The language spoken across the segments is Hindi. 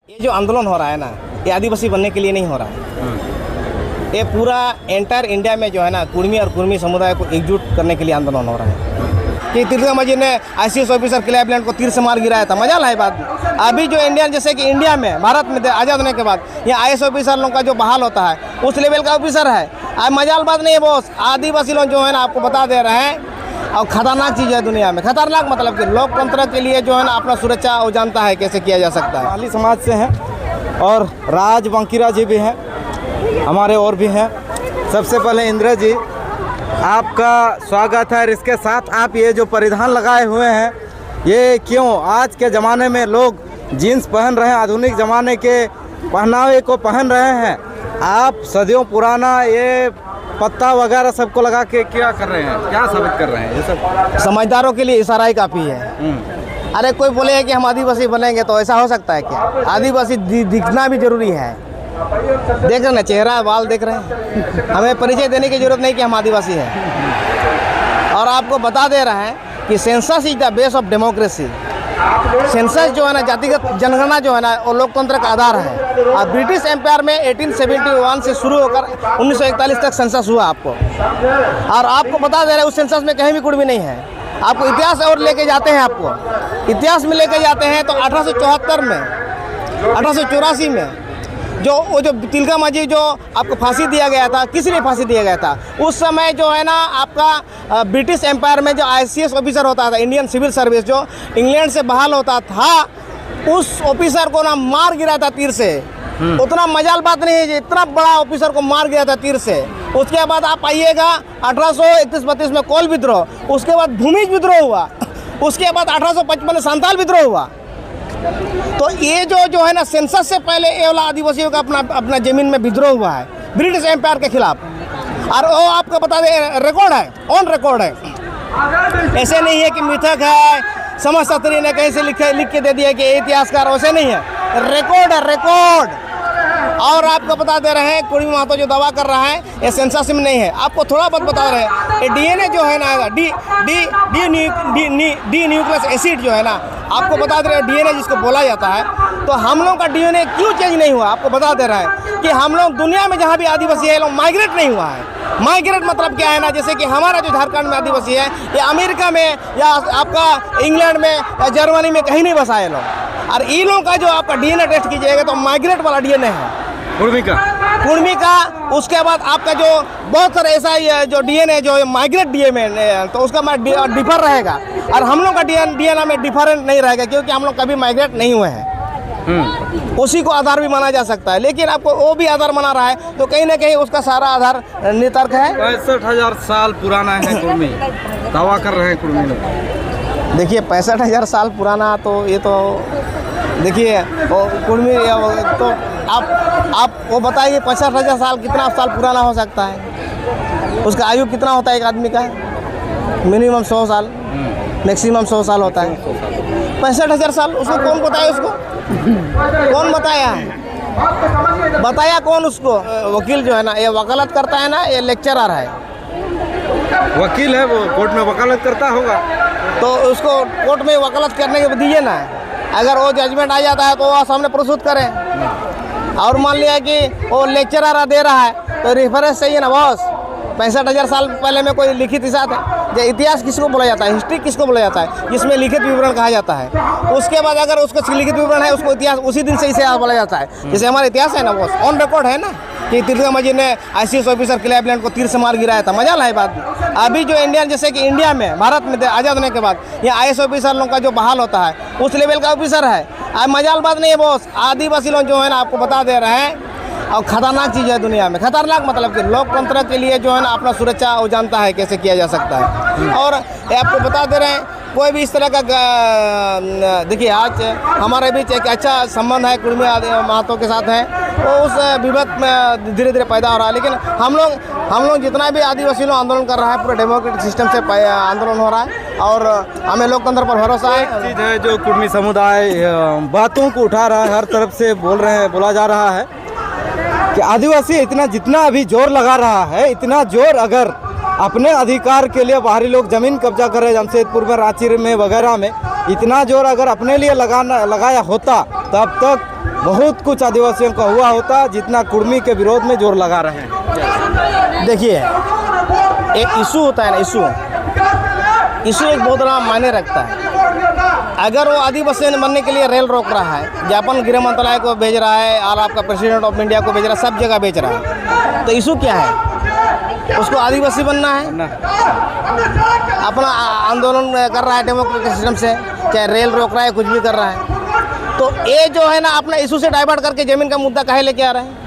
ये जो आंदोलन हो रहा है ना, ये आदिवासी बनने के लिए नहीं हो रहा है। ये पूरा एंटायर इंडिया में जो है ना, कुर्मी और कुर्मी समुदाय को एकजुट करने के लिए आंदोलन हो रहा है। कि तिलका मांझी ने ICS ऑफिसर क्लेवलैंड को तीर से मार गिराया था, मजा ला बात। अभी जो इंडियन, जैसे कि इंडिया में, भारत में आज़ाद होने के बाद यहाँ IAS ऑफिसर लोगों का जो बहाल होता है उस लेवल का ऑफिसर है। अब मजाल बात नहीं है बॉस, आदिवासी लोग जो है ना आपको बता दे रहे हैं, और खतरनाक चीज़ है दुनिया में। खतरनाक मतलब कि लोकतंत्र के लिए जो है ना अपना सुरक्षा वो जानता है कैसे किया जा सकता है। माली समाज से हैं और राज बांकीरा जी भी हैं, हमारे और भी हैं। सबसे पहले इंद्र जी, आपका स्वागत है। और इसके साथ आप ये जो परिधान लगाए हुए हैं, ये क्यों? आज के ज़माने में लोग जीन्स पहन रहे हैं, आधुनिक ज़माने के पहनावे को पहन रहे हैं। आप सदियों पुराना ये पत्ता वगैरह सबको लगा के क्या कर रहे हैं, क्या साबित कर रहे हैं? ये सब समझदारों के लिए इशारा ही काफ़ी है। अरे कोई बोले कि हम आदिवासी बनेंगे तो ऐसा हो सकता है क्या? आदिवासी दिखना भी जरूरी है। देख रहे ना, चेहरा बाल देख रहे हैं। हमें परिचय देने की जरूरत नहीं कि हम आदिवासी हैं। और आपको बता दे रहे हैं कि census is the base of democracy. Census जो है ना, जातिगत जनगणना जो है ना, वो लोकतंत्र का आधार है। और ब्रिटिश एम्पायर में 1871 से शुरू होकर 1941 तक सेंसस हुआ आपको। और आपको बता दे रहे हैं उस सेंसस में कहीं भी कुर्मी नहीं है। आपको इतिहास और लेके जाते हैं, आपको इतिहास में लेके जाते हैं तो 1874 में, 1884 में वो जो तिलका मांझी जो आपको फांसी दिया गया था, किस लिए फांसी दिया गया था? उस समय जो है ना आपका ब्रिटिश एम्पायर में जो ICS ऑफिसर होता था, इंडियन सिविल सर्विस, जो इंग्लैंड से बहाल होता था, उस ऑफिसर को ना मार गिरा था तीर से। उतना मजाल बात नहीं है, इतना बड़ा ऑफिसर को मार गया था तीर से। उसके बाद आप आइएगा 1831-32 में कोल विद्रोह, उसके बाद भूमिज विद्रोह हुआ, उसके बाद 1855 में संताल विद्रोह हुआ। तो ये जो है ना, सेंसस से पहले ये वाला आदिवासियों का अपना जमीन में विद्रोह हुआ है ब्रिटिश एम्पायर के खिलाफ। और वो आपको बता दें, रिकॉर्ड है, ऑन रिकॉर्ड है। ऐसे नहीं है कि मिथक है, समझ सत्री ने कहीं से लिख के दे दिया कि इतिहासकार, वैसे नहीं है, रिकॉर्ड है, रिकॉर्ड। और आपको बता दे रहे हैं, कुर्मी महतो जो दावा कर रहा है ये सेंसस में नहीं है। आपको थोड़ा बहुत बता रहे हैं, ये DNA जो है ना, डी न्यूक्लियस एसिड जो है ना, आपको बता दे रहे हैं DNA जिसको बोला जाता है। तो हम लोग का DNA क्यों चेंज नहीं हुआ? आपको बता दे रहा है कि हम लोग दुनिया में जहाँ भी आदिवासी है, लोग माइग्रेट नहीं हुआ है। माइग्रेट मतलब क्या है ना, जैसे कि हमारा जो झारखंड में आदिवासी है, या अमेरिका में, या आपका इंग्लैंड में, या जर्मनी में कहीं नहीं बसा है लोग। और इन लोगों का जो आपका DNA टेस्ट कीजिएगा तो माइग्रेट वाला DNA है, कुर्मी का। उसके बाद आपका जो बहुत सारा ऐसा जो DNA जो माइग्रेट DNA, तो उसका डिफर रहेगा। और हम लोग का DNA में डिफरेंट नहीं रहेगा, क्योंकि हम लोग कभी माइग्रेट नहीं हुए हैं। उसी को आधार भी माना जा सकता है, लेकिन आपको वो भी आधार माना रहा है, तो कहीं ना कहीं उसका सारा आधार नितर्क है। 65,000 साल पुराना है कुर्मी, दावा कर रहे हैं कुर्मी लोग। देखिए 65,000 साल पुराना, तो ये तो देखिए कुर्मी, तो आप वो बताइए 65,000 साल कितना साल पुराना हो सकता है? उसका आयु कितना होता है एक आदमी का? मिनिमम 100 साल, मैक्सिमम 100 साल होता है। 65,000 साल उसको कौन बताया? उसको कौन बताया? बताया कौन उसको? वकील जो है ना, ये वकालत करता है ना, ये लेक्चरर है, वकील है, वो कोर्ट में वकालत करता होगा। तो उसको कोर्ट में वकालत करने के दीजिए ना। अगर वो जजमेंट आ जाता है तो वो सामने प्रस्तुत करें। और मान लिया कि वो लेक्चरर दे रहा है, तो रेफरेंस चाहिए ना बॉस। 65,000 साल पहले में कोई लिखित इतिहास है? जो इतिहास किसको बोला जाता है, हिस्ट्री किसको बोला जाता है? जिसमें लिखित विवरण कहा जाता है। उसके बाद अगर उसको लिखित विवरण है, उसको इतिहास उसी दिन से इसे बोला जाता है। जैसे हमारा इतिहास है ना बॉस, ऑन रिकॉर्ड है ना, कि तिलका मांझी ने ICS ऑफिसर क्लेवलैंड को तीर से मार गिराया था, मजा ला बात। अभी जो इंडियन, जैसे कि इंडिया में, भारत में आज़ाद होने के बाद यहाँ IAS ऑफिसर लोगों का जो बहाल होता है उस लेवल का ऑफिसर है। अब मजाल बात नहीं है बॉस, आदिवासी लोग जो है ना आपको बता दे रहे हैं, और खतरनाक चीज़ है दुनिया में। खतरनाक मतलब कि लोकतंत्र के लिए जो है ना अपना सुरक्षा वो जानता है कैसे किया जा सकता है। और आपको बता दे रहे हैं, कोई भी इस तरह का, देखिए आज हमारे बीच एक अच्छा संबंध है कुर्मी महतो के साथ है, तो उस विवाद में धीरे धीरे पैदा हो रहा है। लेकिन हम लोग जितना भी आदिवासी लोग आंदोलन कर रहा है, पूरे डेमोक्रेटिक सिस्टम से आंदोलन हो रहा है, और हमें लोकतंत्र पर भरोसा है। एक चीज़ है जो कुर्मी समुदाय बातों को उठा रहा है, हर तरफ से बोला जा रहा है कि आदिवासी इतना, जितना अभी जोर लगा रहा है, इतना जोर अगर अपने अधिकार के लिए बाहरी लोग जमीन कब्जा कर रहे, जमशेदपुर में, रांची में वगैरह में, इतना जोर अगर अपने लिए लगाया होता, तब तक बहुत कुछ आदिवासियों का हुआ होता जितना कुर्मी के विरोध में जोर लगा रहे हैं। देखिए, एक इशू होता है ना, इशू एक बहुत बड़ा मायने रखता है। अगर वो आदिवासी बनने के लिए रेल रोक रहा है, जापान गृह मंत्रालय को भेज रहा है और आपका प्रेसिडेंट ऑफ इंडिया को भेज रहा है, सब जगह भेज रहा है, तो इशू क्या है? उसको आदिवासी बनना है, अपना आंदोलन कर रहा है डेमोक्रेटिक सिस्टम से, चाहे रेल रोक रहा है, कुछ भी कर रहा है। तो ये जो है ना अपना इशू से डाइवर्ट करके जमीन का मुद्दा काहे लेके आ रहे हैं?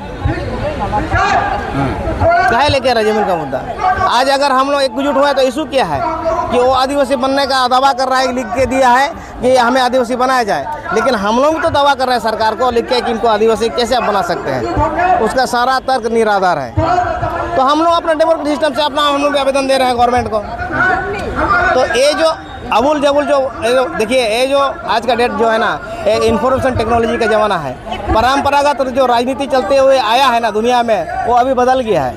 काहे लेके आ रहे हैं जमीन का मुद्दा? आज अगर हम लोग एकजुट हुए तो इशू क्या है कि वो आदिवासी बनने का दावा कर रहा है, लिख के दिया है कि हमें आदिवासी बनाया जाए, लेकिन हम लोग भी तो दावा कर रहे हैं सरकार को लिख के कि इनको आदिवासी कैसे आप बना सकते हैं। उसका सारा तर्क निराधार है। तो हम लोग अपना डेमोक्रेटिक सिस्टम से अपना हम लोग भी आवेदन दे रहे हैं गवर्नमेंट को। तो ये जो अबुल जबुल जो देखिए, ये जो आज का डेट जो है ना, ये इंफॉर्मेशन टेक्नोलॉजी का ज़माना है। परंपरागत जो राजनीति चलते हुए आया है ना दुनिया में, वो अभी बदल गया है।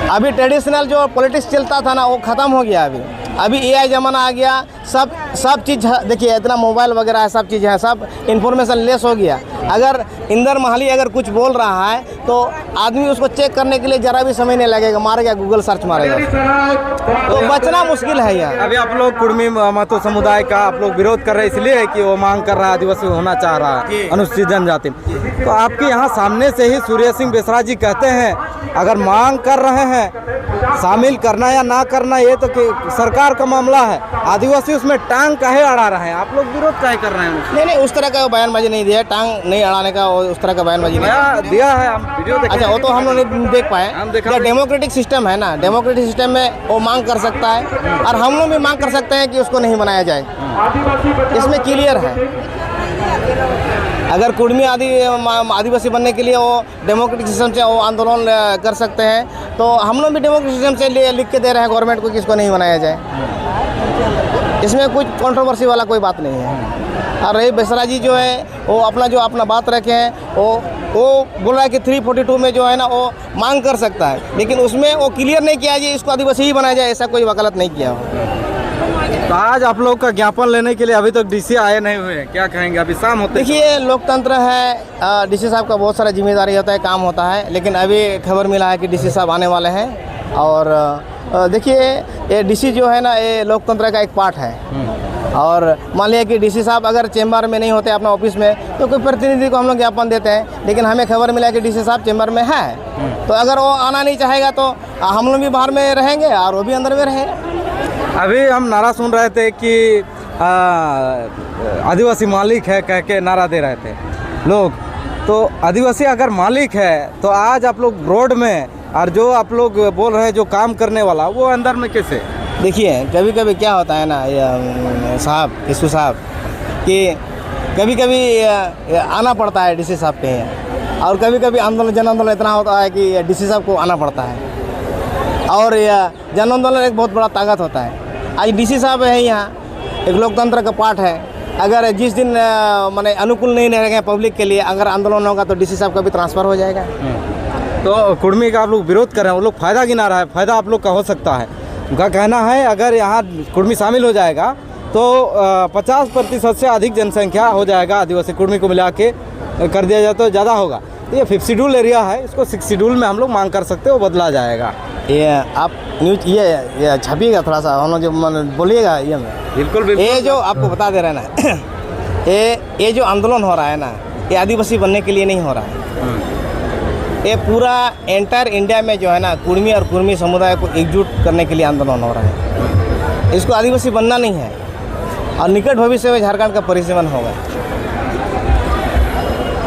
अभी ट्रेडिशनल जो पॉलिटिक्स चलता था ना, वो ख़त्म हो गया। अभी एआई ज़माना आ गया। सब चीज़ देखिए, इतना मोबाइल वगैरह है, सब चीज़ है, सब इंफॉर्मेशन लेस हो गया। अगर इंदर महली अगर कुछ बोल रहा है तो आदमी उसको चेक करने के लिए ज़रा भी समय नहीं लगेगा, मारेगा, गूगल सर्च मारेगा, तो बचना मुश्किल है यार। अभी आप लोग कुर्मी महतो समुदाय का आप लोग विरोध कर रहे हैं इसलिए कि वो मांग कर रहा है आदिवासी होना चाह रहा है, अनुसूचित जनजाति। तो आपके यहाँ सामने से ही सूर्य सिंह बेसरा जी कहते हैं अगर मांग कर रहे हैं शामिल करना या ना करना ये तो सरकार का मामला है, आदिवासी उसमें टांग काहे अड़ा रहे हैं, आप लोग विरोध काहे कर रहे हैं? नहीं, उस तरह का बयानबाजी नहीं दिया, टांग नहीं अड़ाने का उस तरह का बयानबाजी नहीं दिया है। हम वीडियो देखे। अच्छा, वो तो हम लोग नहीं देख पाए। जो डेमोक्रेटिक सिस्टम है ना, डेमोक्रेटिक सिस्टम में वो मांग कर सकता है और हम लोग भी मांग कर सकते हैं कि उसको नहीं बनाया जाए। इसमें क्लियर है। अगर कुर्मी आदिवासी बनने के लिए वो डेमोक्रेटिक सिस्टम से वो आंदोलन कर सकते हैं, तो हम लोग भी डेमोक्रेटिक सिस्टम से लिख के दे रहे हैं गवर्नमेंट को कि इसको नहीं बनाया जाए। इसमें कुछ कंट्रोवर्सी वाला कोई बात नहीं है। और रही बेसरा जी जो है वो अपना बात रखे हैं, वो बोल रहा है कि 342 में जो है ना वो मांग कर सकता है, लेकिन उसमें वो क्लियर नहीं किया जी इसको आदिवासी ही बनाया जाए, ऐसा कोई वकालत नहीं किया हो। तो आज आप लोग का ज्ञापन लेने के लिए अभी तक डीसी आए नहीं हुए हैं, क्या कहेंगे? अभी शाम होते देखिए, लोकतंत्र है, डीसी साहब का बहुत सारा जिम्मेदारी होता है, काम होता है, लेकिन अभी खबर मिला है कि डीसी साहब आने वाले हैं। और देखिए, ये डीसी जो है ना, ये लोकतंत्र का एक पार्ट है। और मान लिया कि डीसी साहब अगर चेंबर में नहीं होते अपना ऑफिस में, तो कोई प्रतिनिधि को हम लोग ज्ञापन देते हैं, लेकिन हमें खबर मिला कि डीसी साहब चेंबर में है। तो अगर वो आना नहीं चाहेगा तो हम लोग भी बाहर में रहेंगे और वो भी अंदर में रहेंगे। अभी हम नारा सुन रहे थे कि आदिवासी मालिक है कह के नारा दे रहे थे लोग। तो आदिवासी अगर मालिक है तो आज आप लोग रोड में, और जो आप लोग बोल रहे हैं जो काम करने वाला, वो अंदर में कैसे? देखिए, कभी कभी क्या होता है ना साहब, किसू साहब, कि कभी कभी आना पड़ता है डीसी साहब के यहाँ, और कभी कभी जन आंदोलन इतना होता है कि डीसी साहब को आना पड़ता है। और जन आंदोलन एक बहुत बड़ा ताकत होता है। आज डीसी साहब है यहाँ, एक लोकतंत्र का पार्ट है। अगर जिस दिन माने अनुकूल नहीं रहेगा पब्लिक के लिए, अगर आंदोलन होगा तो डीसी साहब का भी ट्रांसफ़र हो जाएगा। तो कुर्मी का आप लोग विरोध कर रहे हैं, वो लोग फ़ायदा गिना रहा है, फ़ायदा आप लोग का हो सकता है। उनका कहना है अगर यहाँ कुर्मी शामिल हो जाएगा तो 50% से अधिक जनसंख्या हो जाएगा, आदिवासी कुर्मी को मिला के कर दिया जाए तो ज़्यादा होगा। तो ये 5th शेड्यूल एरिया है, इसको 6th शेड्यूल में हम लोग मांग कर सकते हैं, वो बदला जाएगा। ये आप न्यूज ये छपिएगा थोड़ा सा, हम लोग जो बोलिएगा ये बिल्कुल। ये जो आपको बता दे रहे हैं ना, ये जो आंदोलन हो रहा है ना, ये आदिवासी बनने के लिए नहीं हो रहा है। ये पूरा एंटायर इंडिया में जो है ना, कुर्मी और कुर्मी समुदाय को एकजुट करने के लिए आंदोलन हो रहा है। इसको आदिवासी बनना नहीं है। और निकट भविष्य में झारखंड का परिसीमन होगा।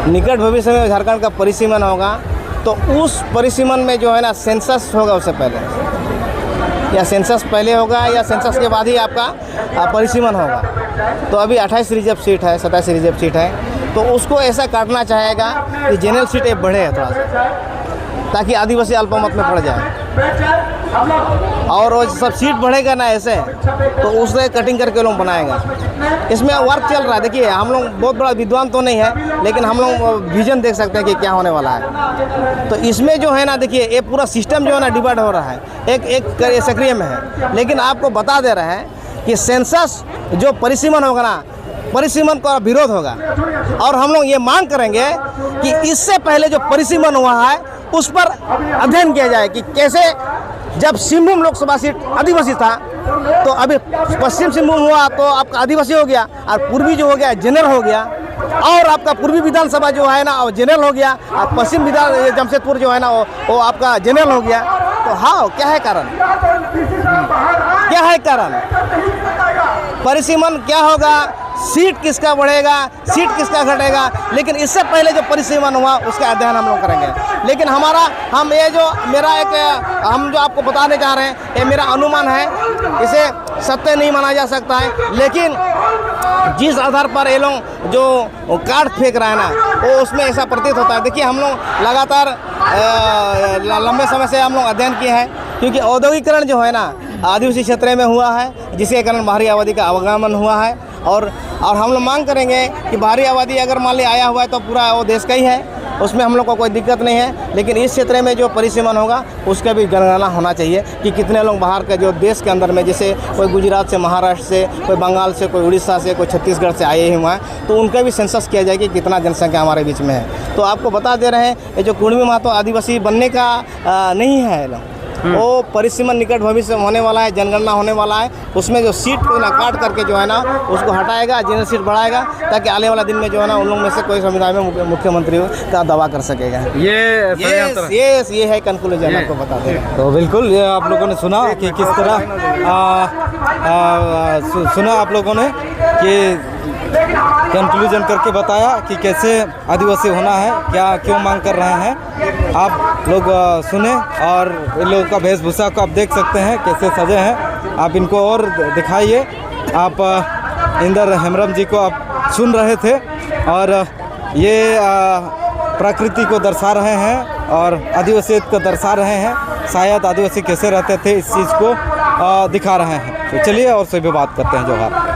निकट भविष्य में झारखंड का परिसीमन होगा, तो उस परिसीमन में जो है ना सेंसस होगा उससे पहले, या सेंसस पहले होगा या सेंसस के बाद ही आपका परिसीमन होगा। तो अभी 28 रिजर्व सीट है, 27 रिजर्व सीट है, तो उसको ऐसा काटना चाहेगा कि जनरल सीट बढ़े थोड़ा सा, ताकि आदिवासी अल्पमत में पड़ जाए। और वो सब सीट बढ़ेगा ना ऐसे, तो उससे कटिंग करके लोग बनाएगा। इसमें वर्क चल रहा है। देखिए, हम लोग बहुत बड़ा विद्वान तो नहीं है, लेकिन हम लोग विजन देख सकते हैं कि क्या होने वाला है। तो इसमें जो है ना, देखिए, ये पूरा सिस्टम जो है ना डिवाइड हो रहा है, एक सक्रिय में है। लेकिन आपको बता दे रहे हैं कि सेंसस जो परिसीमन होगा ना, परिसीमन का विरोध होगा। और हम लोग ये मांग करेंगे कि इससे पहले जो परिसीमन हुआ है उस पर अध्ययन किया जाए कि कैसे जब सिंहभूम लोकसभा सीट आदिवासी था तो अभी पश्चिम सिंहभूम हुआ तो आपका आदिवासी हो गया और पूर्वी जो हो गया जनरल हो गया और आपका पूर्वी विधानसभा जो है ना वो जनरल हो गया और पश्चिम विधान जमशेदपुर जो है ना वो आपका जनरल हो गया। तो हाँ क्या है कारण, क्या है कारण? परिसीमन क्या होगा, सीट किसका बढ़ेगा, सीट किसका घटेगा, लेकिन इससे पहले जो परिसीमन हुआ उसका अध्ययन हम लोग करेंगे। लेकिन हम ये जो मेरा हम जो आपको बताने जा रहे हैं ये मेरा अनुमान है, इसे सत्य नहीं माना जा सकता है, लेकिन जिस आधार पर ये लोग जो कार्ड फेंक रहा है ना वो उसमें ऐसा प्रतीत होता है। देखिए हम लोग लगातार लंबे समय से हम लोग अध्ययन किए हैं, क्योंकि औद्योगिकरण जो है ना आदिवासी क्षेत्र में हुआ है जिसके कारण बाहरी आबादी का आवागमन हुआ है और हम लोग मांग करेंगे कि बाहरी आबादी अगर मान लिया आया हुआ है तो पूरा वो देश का ही है, उसमें हम लोग को कोई दिक्कत नहीं है। लेकिन इस क्षेत्र में जो परिसीमन होगा उसका भी जनगणना होना चाहिए कि कितने लोग बाहर के जो देश के अंदर में, जैसे कोई गुजरात से, महाराष्ट्र से, कोई बंगाल से, कोई उड़ीसा से, कोई छत्तीसगढ़ से आए हुए हैं, तो उनका भी सेंसस किया जाए कि कितना जनसंख्या हमारे बीच में है। तो आपको बता दे रहे हैं ये जो कुर्मी महतो आदिवासी बनने का नहीं है लोग, वो परिसीमन निकट भविष्य में होने वाला है, जनगणना होने वाला है, उसमें जो सीट को ना काट करके जो है ना उसको हटाएगा, जनरल सीट बढ़ाएगा, ताकि आने वाला दिन में जो है ना उन लोगों में से कोई संविधान में मुख्यमंत्री का दावा कर सकेगा। ये है कंक्लूजन आपको बता दें। तो बिल्कुल ये आप लोगों ने सुना कि किस तरह सुना आप लोगों ने कि कंक्लूजन करके बताया कि कैसे आदिवासी होना है, क्या क्यों मांग कर रहे हैं। आप लोग सुने और इन लोगों का वेशभूषा को आप देख सकते हैं कैसे सजे हैं, आप इनको और दिखाइए। आप इंदर हेम्ब्रम जी को आप सुन रहे थे और ये प्रकृति को दर्शा रहे हैं और आदिवासियत को दर्शा रहे हैं, शायद आदिवासी कैसे रहते थे इस चीज़ को दिखा रहे हैं। तो चलिए और से भी बात करते हैं। जोहार।